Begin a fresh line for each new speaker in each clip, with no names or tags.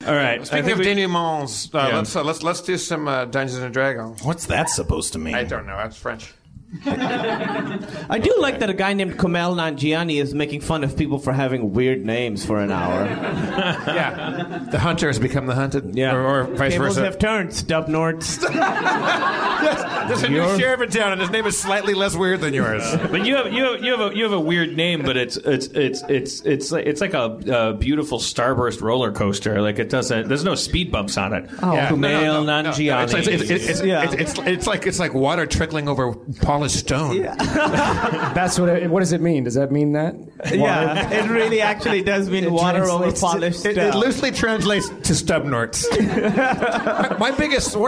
All right.
Speaking of denouements, let's do some Dungeons and Dragons.
What's that supposed to mean?
I don't know. That's French.
I do like that a guy named Kumail Nanjiani is making fun of people for having weird names for an hour.
Yeah. The hunter has become the hunted.
Yeah.
Or vice
Tables
versa.
have turned, Stubnortz.
There's a new sheriff in town, and his name is slightly less weird than yours.
But you have a weird name, but it's like a beautiful starburst roller coaster. Like it doesn't. There's no speed bumps on it.
Oh,
Yeah.
Kumail
No.
Nanjiani.
It's like water trickling over polished stone.
What does it mean? Does that mean that?
Yeah, it really actually does mean water over polished stone.
It loosely translates to Stubnortz.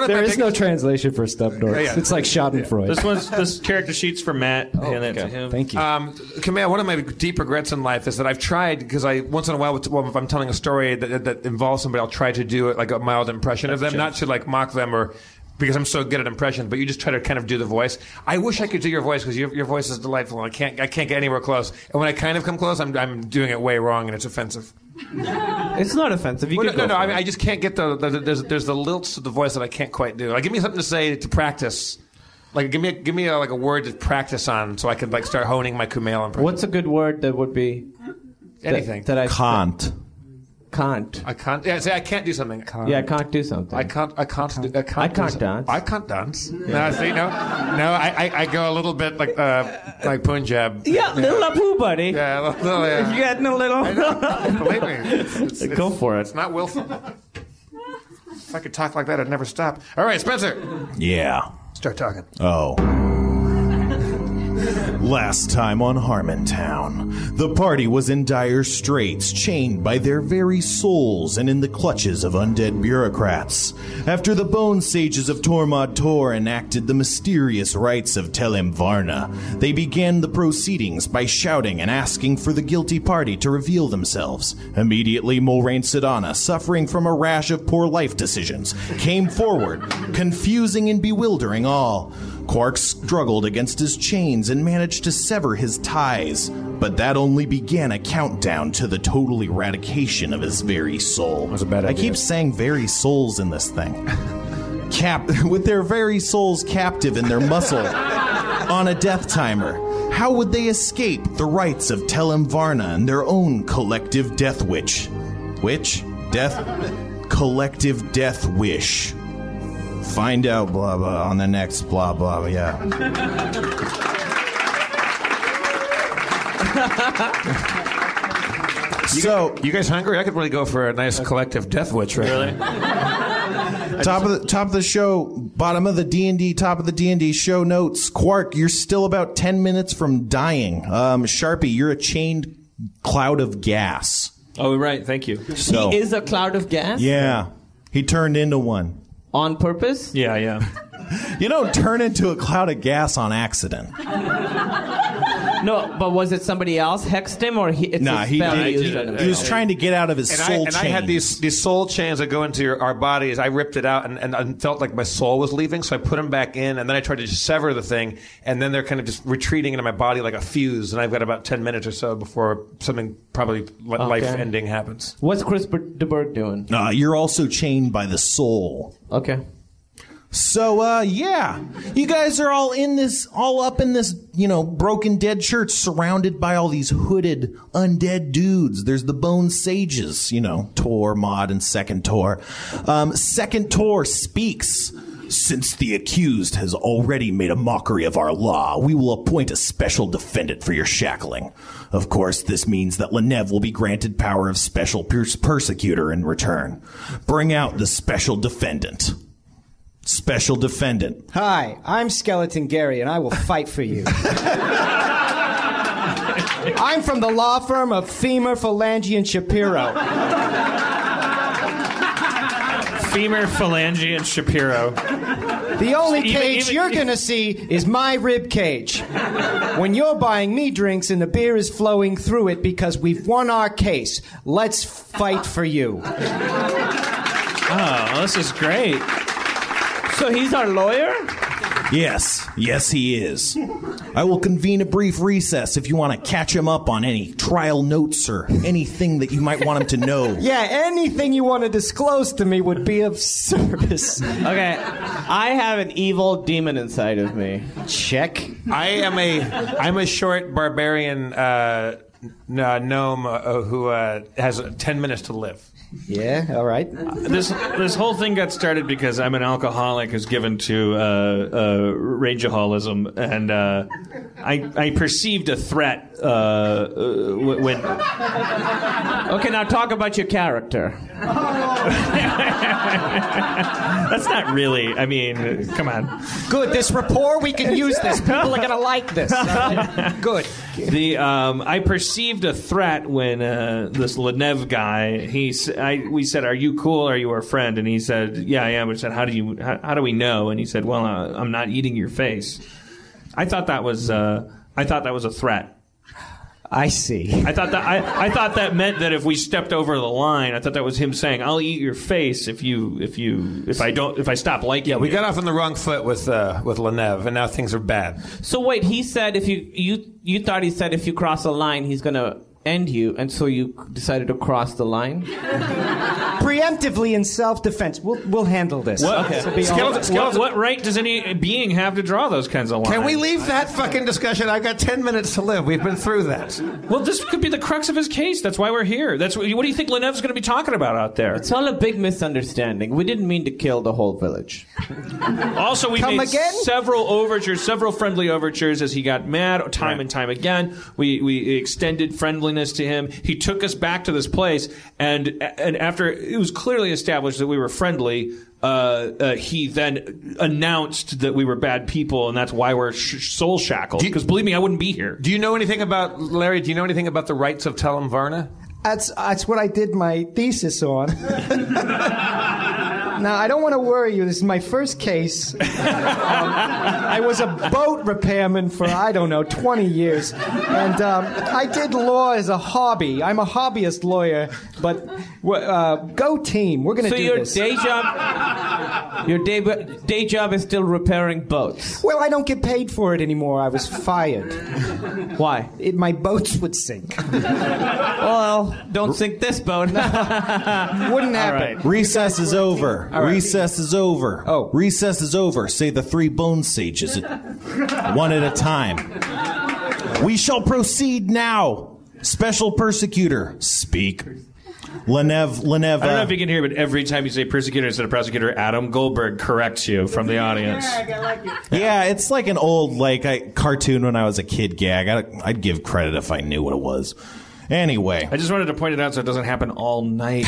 There is no translation for Stubnortz.
Yeah.
It's like Schadenfreude.
This character sheet's for Matt.
Okay. Thank you.
Kumail, one of my deep regrets in life is that I've tried, because once in a while, if I'm telling a story that involves somebody, I'll try to do it like a mild impression of them, not to like mock them or because I'm so good at impressions, but you just try to kind of do the voice. I wish I could do your voice because your voice is delightful. I can't get anywhere close. And when I kind of come close, I'm doing it way wrong and it's offensive.
It's not offensive. You
No. I mean, I just can't get there's the lilts of the voice that I can't quite do. Like, give me something to say to practice. Like, give me a word to practice on so I can like start honing my Kumail impression.
What's a good word that would be
anything?
That I
Can't.
Can't.
I can't. Yeah, say I can't do something.
Yeah, I can't do something.
I can't dance.
I can't dance.
No, see, no. I go a little bit like Punjab.
Yeah, little Apu, buddy.
Yeah, yeah.
You getting a little?
I know. Believe me.
Go for it.
It's not willful. If I could talk like that, I'd never stop. All right, Spencer.
Yeah.
Start talking.
Oh. Last time on Harmontown, the party was in dire straits, chained by their very souls and in the clutches of undead bureaucrats. After the bone sages of Tormod Tor enacted the mysterious rites of Telem Varna, they began the proceedings by shouting and asking for the guilty party to reveal themselves. Immediately, Mulrain Sedana, suffering from a rash of poor life decisions, came forward, confusing and bewildering all. Quark struggled against his chains and managed to sever his ties, but that only began a countdown to the total eradication of his very soul.
That was a bad idea.
I keep saying very souls in this thing. With their very souls captive in their muscle on a death timer, how would they escape the rites of Telem Varna and their own collective death wish? Collective death wish. Find out, blah, blah, on the next blah, blah, yeah.
You guys hungry? I could really go for a nice collective death witch right
Really?
Top of the show, bottom of the D&D, top of the D&D show notes. Quark, you're still about 10 minutes from dying. Sharpie, you're a chained cloud of gas.
Oh, right. Thank you.
So,
He is a cloud of gas?
yeah, he turned into one.
On purpose?
Yeah.
You don't turn into a cloud of gas on accident.
No, but was it somebody else hexed him, or it's
Nah,
a
he
spell
did.
used on him?
He was trying to get out of his soul chains.
I had these soul chains that go into our bodies. I ripped it out and felt like my soul was leaving, so I put them back in, and then I tried to just sever the thing, and then they're kind of just retreating into my body like a fuse, and I've got about 10 minutes or so before something probably life-ending happens.
What's Chris DeBerg doing?
You're also chained by the soul.
Okay.
So, yeah, you guys are all up in this, broken dead church surrounded by all these hooded undead dudes. There's the Bone Sages, Tor, Mod, and Second Tor. Second Tor speaks. Since the accused has already made a mockery of our law, we will appoint a special defendant for your shackling. Of course, this means that Lenev will be granted power of special persecutor in return. Bring out the special defendant. Special defendant.
Hi, I'm Skeleton Gary, and I will fight for you. I'm from the law firm of Femur, Phalange, and Shapiro.
Femur, Phalange, and Shapiro.
The only cage you're going to see is my rib cage. When you're buying me drinks and the beer is flowing through it because we've won our case, let's fight for you.
Oh, this is great.
So he's our lawyer?
Yes, he is. I will convene a brief recess if you want to catch him up on any trial notes or anything that you might want him to know.
Yeah, anything you want to disclose to me would be of service.
Okay, I have an evil demon inside of me.
Check.
I'm a short barbarian gnome who has 10 minutes to live.
Yeah, all right.
This whole thing got started because I'm an alcoholic who's given to rageaholism, and I perceived a threat when.
Okay, now talk about your character.
That's not really. I mean, come on.
Good. This rapport, we can use this. People are gonna like this. Good.
I perceived a threat when this Lenev guy. We said, "Are you cool? Are you our friend?" And he said, "Yeah, I am." We said, "How do we know?" And he said, "Well, I'm not eating your face." I thought that was a threat.
I see.
I thought that meant that if we stepped over the line, I thought that was him saying, "I'll eat your face if I stop liking you."
Yeah, we got off on the wrong foot with Lenev, and now things are bad.
So wait, he said if you thought he said if you cross a line, he's gonna end you, and so you decided to cross the line?
Preemptively in self-defense. We'll handle this.
What right does any being have to draw those kinds of lines?
Can we leave that fucking discussion? I've got 10 minutes to live. We've been through that.
Well, this could be the crux of his case. That's why we're here. What do you think Lenev's going to be talking about out there?
It's all a big misunderstanding. We didn't mean to kill the whole village.
Also, we made several friendly overtures as he got mad time and time again. We extended friendliness to him. He took us back to this place, and after it was clearly established that we were friendly, he then announced that we were bad people, and that's why we're soul shackled. Because believe me, I wouldn't be here.
Do you know anything about Larry? Do you know anything about the rights of Telem Varna?
That's what I did my thesis on. Now, I don't want to worry you. This is my first case. I was a boat repairman for, 20 years. And I did law as a hobby. I'm a hobbyist lawyer. But go team. We're going to do this.
So your day job is still repairing boats?
Well, I don't get paid for it anymore. I was fired.
Why?
My boats would sink.
Well, don't sink this boat.
Wouldn't happen.
Right. Recess is over.
All right.
Recess is over.
Oh.
Recess is over. Say the 3 bone sages one at a time. We shall proceed now. Special persecutor, speak. Lenev.
I don't know if you can hear, but every time you say persecutor instead of prosecutor, Adam Goldberg corrects you from the audience.
Yeah, it's like an old cartoon when I was a kid gag. I'd give credit if I knew what it was. Anyway.
I just wanted to point it out so it doesn't happen all night.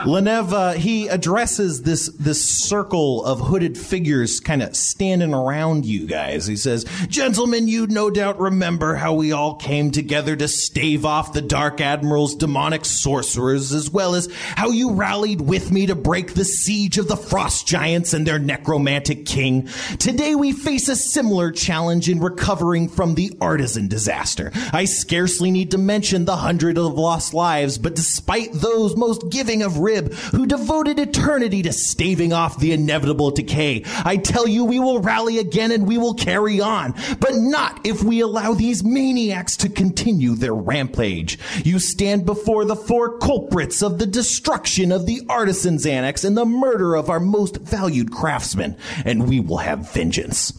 Lenev, he addresses this circle of hooded figures kind of standing around you guys. He says, "Gentlemen, you no doubt remember how we all came together to stave off the Dark Admiral's demonic sorcerers, as well as how you rallied with me to break the siege of the Frost Giants and their necromantic king. Today we face a similar challenge in recovering from the artisan disaster. I scarcely need to mention the 100 of lost lives, but despite those most giving of rib who devoted eternity to staving off the inevitable decay, I tell you we will rally again and we will carry on, but not if we allow these maniacs to continue their rampage. You stand before the 4 culprits of the destruction of the Artisans Annex and the murder of our most valued craftsmen, and we will have vengeance."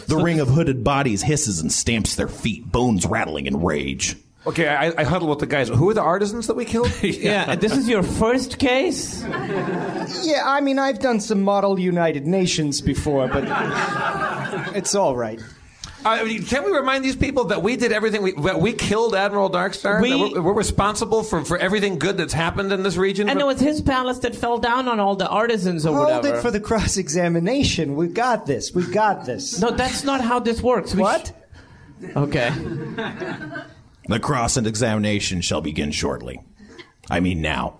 The ring of hooded bodies hisses and stamps their feet, bones rattling in rage.
Okay, I huddle with the guys. Who are the artisans that we killed?
Yeah, this is your first case?
Yeah, I mean, I've done some Model United Nations before, but it's all right.
Can we remind these people that we did everything? We killed Admiral Darkstar? We're responsible for everything good that's happened in this region?
And it was his palace that fell down on all the artisans or
Hold
whatever.
it for the cross-examination. We've got this. We've got this.
No, that's not how this works.
What?
Okay.
The cross-examination shall begin shortly. I mean now.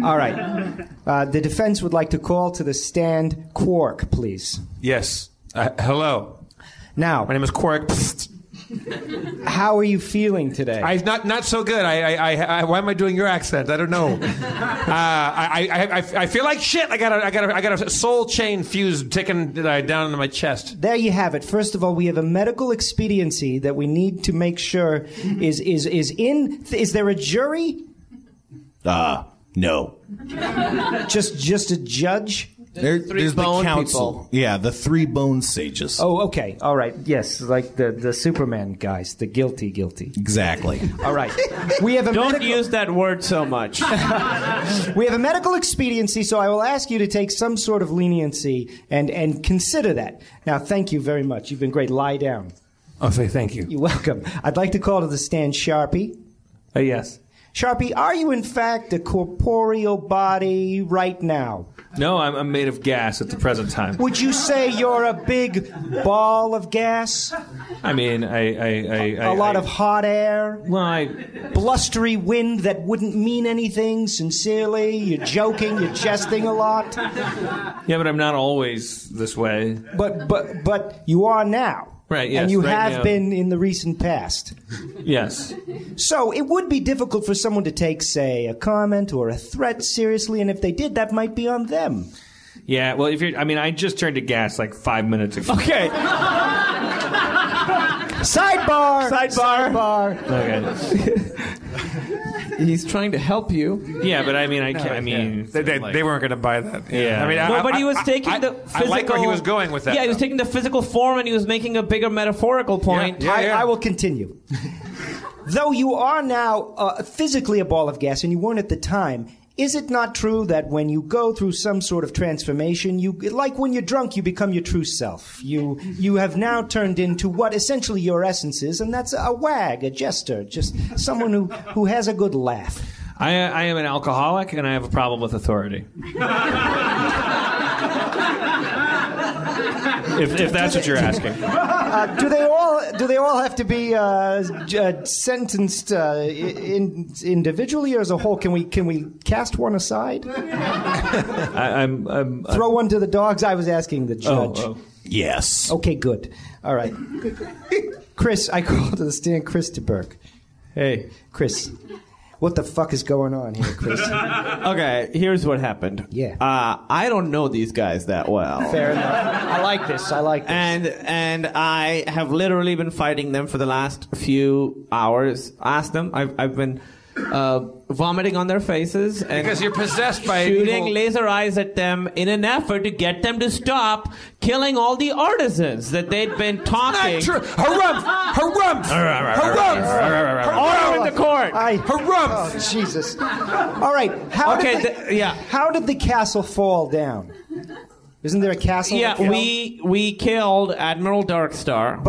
All right. The defense would like to call to the stand Quark, please.
Yes. Hello.
Now,
My name is Quark.
How are you feeling today?
Not so good. Why am I doing your accent? I don't know. I feel like shit. I got a soul chain fuse ticking down into my chest.
There you have it. First of all, we have a medical expediency that we need to make sure is in. Is there a jury?
No.
Just a judge?
There's the council.
People.
Yeah, the 3 bone sages.
Oh, okay. All right. Yes, like the Superman guys, the guilty.
Exactly.
All right. We have a
Don't use that word so much.
We have a medical expediency, so I will ask you to take some sort of leniency and consider that. Now, thank you very much. You've been great. Lie down.
I'll say thank you.
You're welcome. I'd like to call to the stand Sharpie.
Yes.
Sharpie, are you in fact a corporeal body right now?
No, I'm made of gas at the present time.
Would you say you're a big ball of gas?
I mean,
A lot of hot air?
Well,
Blustery wind that wouldn't mean anything, sincerely? You're joking, you're jesting a lot?
yeah, but I'm not always this way.
But you are now.
Right, yes.
And you
right
have
now.
been in the recent past.
Yes.
So it would be difficult for someone to take, say, a comment or a threat seriously, and if they did, that might be on them.
Yeah, well, I just turned to gas like 5 minutes ago.
Okay. Sidebar.
Okay.
He's trying to help you.
Yeah, but I mean, I can't. I mean,
They weren't going to buy that.
Yeah.
I mean,
No, but he was taking the physical...
I like where he was going with that.
Yeah, he was taking the physical form and he was making a bigger metaphorical point.
Yeah.
I will continue. Though you are now physically a ball of gas, and you weren't at the time, is it not true that when you go through some sort of transformation, like when you're drunk, you become your true self? You have now turned into what essentially your essence is, and that's a wag, a jester, just someone who has a good laugh.
I am an alcoholic, and I have a problem with authority. if that's what you're asking.
Do they all have to be sentenced individually or as a whole? Can we cast one aside?
I'm
Throw one to the dogs. I was asking the judge.
Oh.
Yes.
Okay, good. All right, Chris. I call to the stand, Chris DeBerg.
Hey.
Chris, what the fuck is going on here, Chris?
Okay, here's what happened.
Yeah.
I don't know these guys that well.
Fair enough. I like this.
And I have literally been fighting them for the last few hours. Ask them. I've been vomiting on their faces and
Because you're possessed by
shooting
evil.
laser eyes at them in an effort to get them to stop killing all the artisans that they'd been talking.
Not true. Harumph! Harumph! Harumph!
Order in the court.
Harumph!
Oh, Jesus. All right. How did the castle fall down? Isn't there a castle?
Yeah,
that fell?
we killed Admiral Darkstar.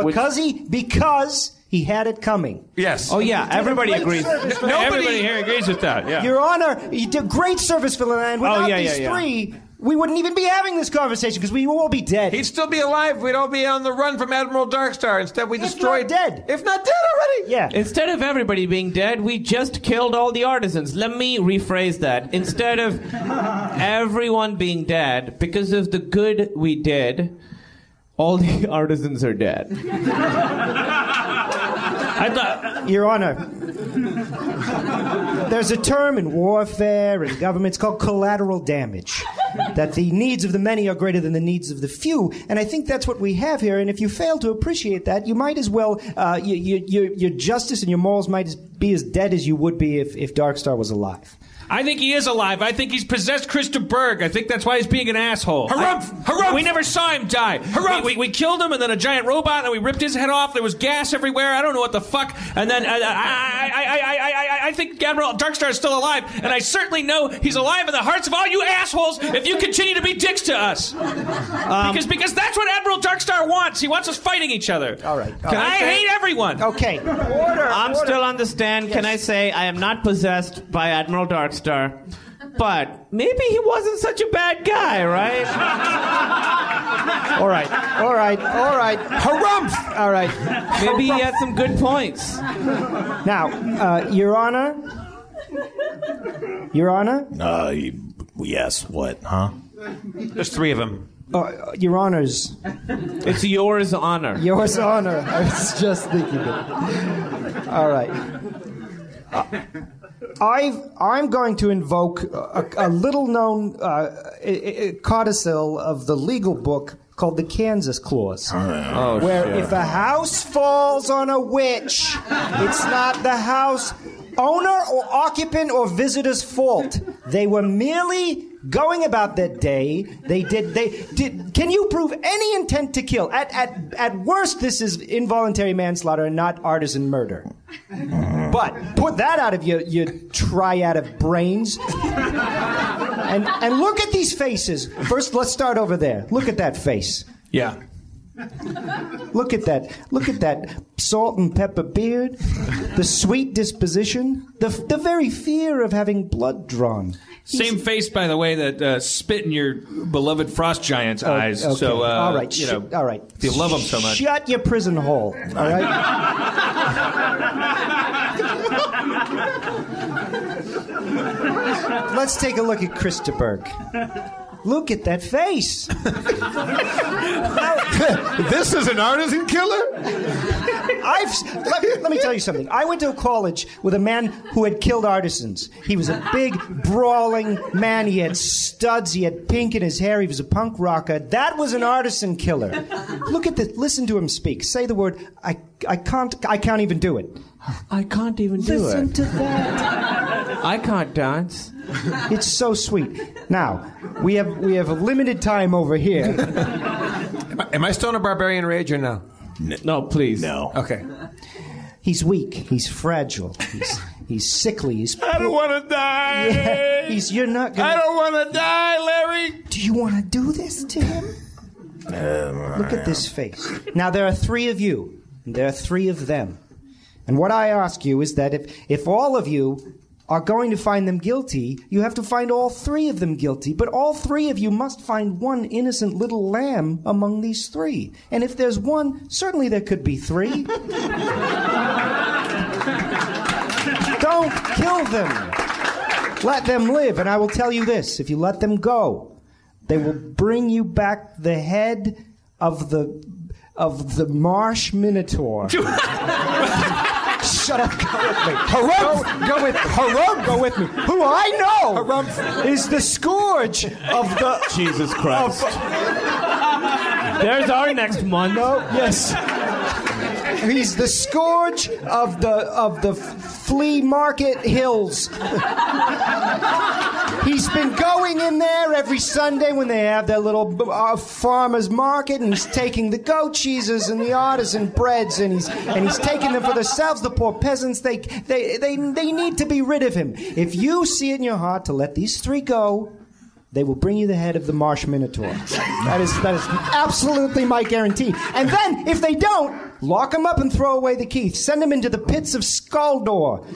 Because he had it coming.
Yes.
Oh yeah, everybody agrees.
Everybody here agrees with that. Yeah.
Your Honor, you did great service for the land. Without
yeah,
these
yeah.
three, we wouldn't even be having this conversation because we would all be dead.
He'd still be alive. We'd all be on the run from Admiral Darkstar. Instead, we destroyed...
not dead.
If not dead already.
Yeah.
Instead of everybody being dead, we just killed all the artisans. Let me rephrase that. Instead of everyone being dead, because of the good we did, all the artisans are dead.
I thought.
Your Honor, there's a term in warfare and government, it's called collateral damage. That the needs of the many are greater than the needs of the few. And I think that's what we have here. And if you fail to appreciate that, you might as well, your justice and your morals might be as dead as you would be if Darkstar was alive.
I think he is alive. I think he's possessed Christa Berg. I think that's why he's being an asshole.
Harumph! Harumph!
We never saw him die.
Harumph!
We killed him, and then a giant robot, and we ripped his head off. There was gas everywhere. I don't know what the fuck. And then I think Admiral Darkstar is still alive, and I certainly know he's alive in the hearts of all you assholes if you continue to be dicks to us. Because that's what Admiral Darkstar wants. He wants us fighting each other.
All right.
I hate everyone.
Okay. Order.
I'm still on the stand. Can I say I am not possessed by Admiral Darkstar? But maybe he wasn't such a bad guy, right?
All right.
Harumph!
All right.
Maybe he had some good points.
Now, Your Honor?
Yes, what, huh?
There's three of them.
Your Honors.
It's yours honor.
Yours honor. I was just thinking it. All right. I'm going to invoke a little-known codicil of the legal book called the Kansas Clause, where if a house falls on a witch, it's not the house owner or occupant or visitor's fault. They were merely going about their day. They did. Can you prove any intent to kill? At worst, this is involuntary manslaughter and not artisan murder. But put that out of your triad of brains. And look at these faces. First, let's start over there. Look at that face.
Yeah.
Look at that salt and pepper beard, the sweet disposition, the very fear of having blood drawn.
Same face, by the way, that spit in your beloved frost giant's eyes.
Okay.
So,
all right, all right.
If you love him so much,
shut your prison hole. All right. Let's take a look at Christaberg. Look at that face.
This is an artisan killer?
Let me tell you something. I went to college with a man who had killed artisans. He was a big, brawling man. He had studs. He had pink in his hair. He was a punk rocker. That was an artisan killer. Look at this. Listen to him speak. Say the word, I can't even do it.
I can't even do it.
Listen to that.
I can't dance.
It's so sweet. Now, we have a limited time over here.
Am I still in a barbarian rage or no?
No, please.
No.
Okay.
He's weak. He's fragile. He's sickly.
I don't want to die.
Yeah, you're not gonna...
I don't want to die, Larry.
Do you want to do this to him? Look at this face. Now, there are three of you. And there are three of them. And what I ask you is that if all of you are going to find them guilty, you have to find all three of them guilty. But all three of you must find one innocent little lamb among these three. And if there's one, certainly there could be three. Don't kill them. Let them live. And I will tell you this. If you let them go, they will bring you back the head of the marsh minotaur. Shut up, go with me. Harumph! Go with me. Harumph! Go with me. Who I know Harumph is the scourge of the...
Jesus Christ. There's our next month.
No, yes. He's the scourge of the flea market hills. He's been going in there every Sunday when they have their little farmer's market, and he's taking the goat cheeses and the artisan breads, and he's taking them for themselves. The poor peasants, they need to be rid of him. If you see it in your heart to let these three go, they will bring you the head of the marsh minotaur. That is absolutely my guarantee. And then, if they don't, lock them up and throw away the key. Send them into the pits of Skaldor.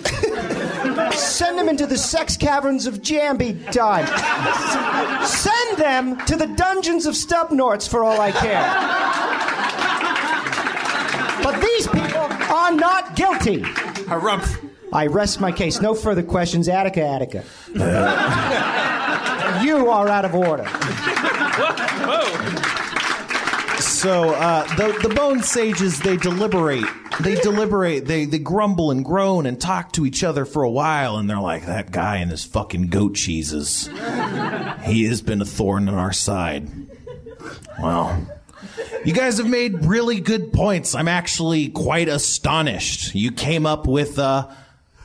Send them into the sex caverns of Jambi time. Send them to the dungeons of Stubnortz for all I care. But these people are not guilty.
Harumph.
I rest my case. No further questions. Attica. You are out of order.
So the Bone Sages, they deliberate. They grumble and groan and talk to each other for a while, and they're like, that guy and his fucking goat cheeses. He has been a thorn in our side. Well, you guys have made really good points. I'm actually quite astonished. You came up with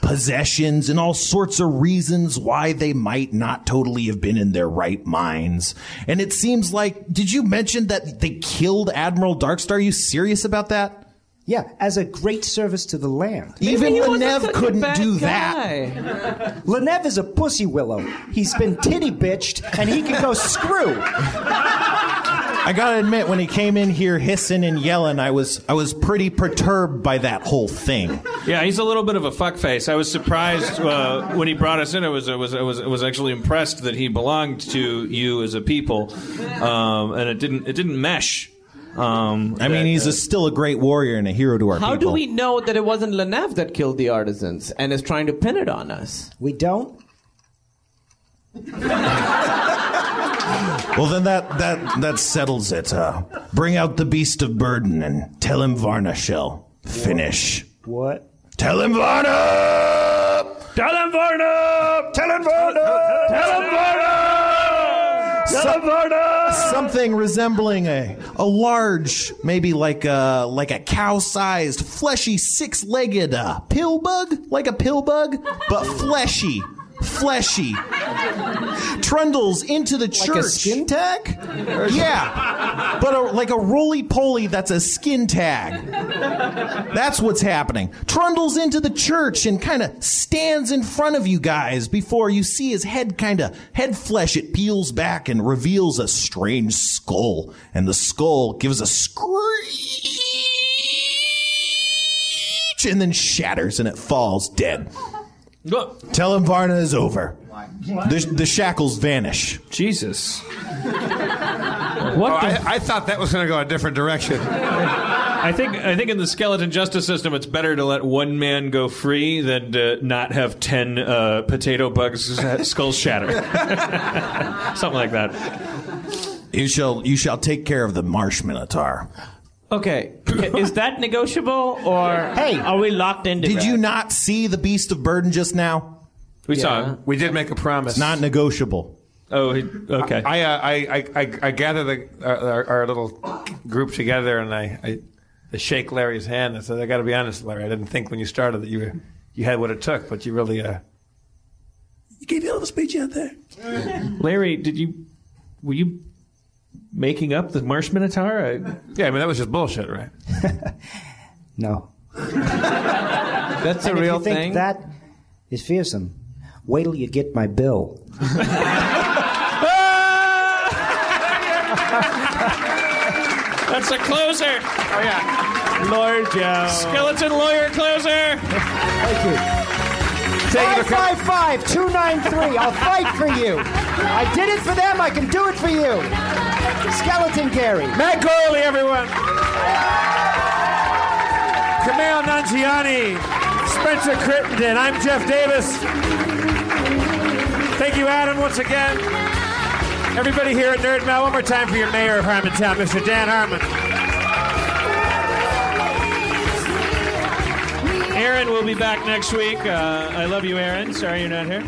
possessions and all sorts of reasons why they might not totally have been in their right minds. And it seems like, did you mention that they killed Admiral Darkstar? Are you serious about that?
Yeah, as a great service to the land.
Even Lenev couldn't do that.
Lenev is a pussy willow. He's been titty bitched, and he can go screw.
I gotta admit, when he came in here hissing and yelling, I was pretty perturbed by that whole thing.
Yeah, he's a little bit of a fuckface. I was surprised when he brought us in. I was actually impressed that he belonged to you as a people, and it didn't mesh.
I mean, he's still a great warrior and a hero to our people.
How do we know that it wasn't Lenev that killed the artisans and is trying to pin it on us?
We don't.
Well, then that settles it. Bring out the beast of burden and tell him Varna shall finish.
What?
Tell him Varna!
Tell him Varna!
Tell him Varna!
Tell him Varna! Tell him Varna!
Something resembling a large, maybe like a cow-sized, fleshy, six-legged pill bug, like a pill bug, but fleshy. Trundles into the church.
Like a skin tag?
Yeah, but like a roly-poly that's a skin tag. That's what's happening. Trundles into the church and kind of stands in front of you guys before you see his head flesh. It peels back and reveals a strange skull. And the skull gives a screech and then shatters and it falls dead. Tell him Varna is over. The shackles vanish.
Jesus.
I thought that was going to go a different direction.
I think in the skeleton justice system, it's better to let one man go free than to not have 10 potato bugs skulls shatter. Something like that.
You shall take care of the Marsh Minotaur.
Okay, is that negotiable, or
hey,
are we locked into
Did
that?
you not see the beast of burden just now?
We saw him.
We did make a promise.
It's not negotiable.
Oh, okay.
I gather our little group together, and I shake Larry's hand and said, "I got to be honest, Larry. I didn't think when you started that you had what it took, but you really you gave a little speech out there."
Larry, were you making up the Marsh Minotaur?
Yeah, I mean that was just bullshit, right?
No.
That's a
And
real
if you think
thing?
that is fearsome, wait till you get my bill.
That's a closer.
Oh yeah,
Lord Joe.
Skeleton lawyer closer.
Thank you. 555-293. I'll fight for you. I did it for them. I can do it for you. Skeleton Gary.
Matt Gorley, everyone. Camille Nanjiani, Spencer Crittenden. I'm Jeff Davis. Thank you, Adam, once again. Everybody here at Nerd Mail, one more time for your mayor of Harmontown, Mr. Dan Harmon.
Aaron will be back next week. I love you, Aaron. Sorry you're not here.